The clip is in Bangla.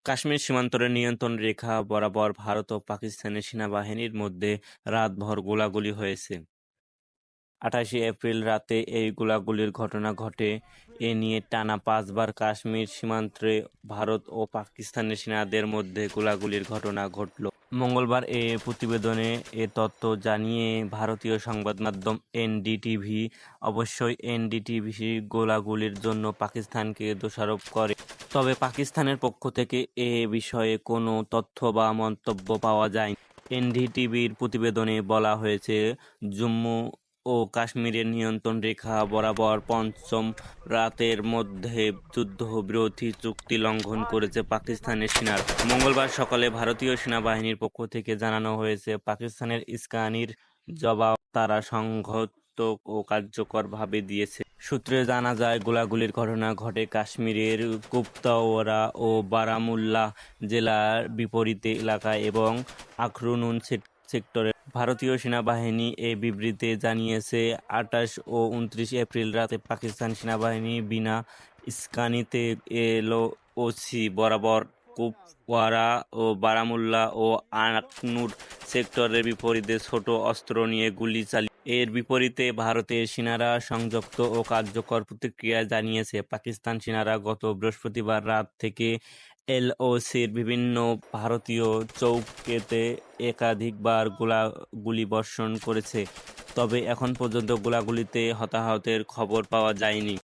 কাশ্মীর সীমান্তের নিয়ন্ত্রণ রেখা বরাবর ভারত ও পাকিস্তানের সেনাবাহিনীর মধ্যে রাতভর গোলাগুলি হয়েছে। 28 এপ্রিল রাতে এই গোলাগুলির ঘটনা ঘটে। এ নিয়ে টানা 5 বার কাশ্মীর সীমান্তে ভারত ও পাকিস্তানের সেনাদের মধ্যে গোলাগুলির ঘটনা ঘটল। মঙ্গলবার প্রতিবেদনে এ তথ্য জানিয়ে ভারতীয় সংবাদ মাধ্যম এনডিটিভি। অবশ্যই এনডিটিভি গোলাগুলির জন্য পাকিস্তানকে দোষারোপ করে। তবে পাকিস্তানের পক্ষ থেকে এ বিষয়ে কোনো তথ্য বা মন্তব্য পাওয়া যায়নি। এনডিটিভির প্রতিবেদনে বলা হয়েছে, জম্মু ও কাশ্মীরের নিয়ন্ত্রণ রেখা বরাবর পঞ্চম রাতের মধ্যে যুদ্ধবিরতি চুক্তি লঙ্ঘন করেছে পাকিস্তানের সেনারা। মঙ্গলবার সকালে ভারতীয় সেনাবাহিনীর পক্ষ থেকে জানানো হয়েছে, পাকিস্তানের উস্কানির জবাব তারা সংহত ও কার্যকরভাবে দিয়েছে। সূত্রে জানা যায়, গোলাগুলির ঘটনা ঘটে কাশ্মীরের কুপওয়ারা ও বারামুল্লা জেলার বিপরীত এলাকায় এবং আখনুন সেক্টরে। ভারতীয় সেনাবাহিনী এ বিবৃতিতে জানিয়েছে, 28 ও 29 এপ্রিল রাতে পাকিস্তান সেনাবাহিনী বিনা উস্কানিতে এলওসি বরাবর কুপওয়ারা ও বারামুল্লা ও আখনুর সেক্টরের বিপরীতে ছোট অস্ত্র নিয়ে গুলি চালিয়ে। এর বিপরীতে ভারতের সেনারা সংযত ও কার্যকর প্রতিক্রিয়া জানিয়েছে। পাকিস্তান সেনারা গত বৃহস্পতিবার রাত থেকে এলওসির বিভিন্ন ভারতীয় চৌকিতে একাধিকবার গুলিবর্ষণ করেছে। তবে এখন পর্যন্ত গোলাগুলিতে হতাহতের খবর পাওয়া যায়নি।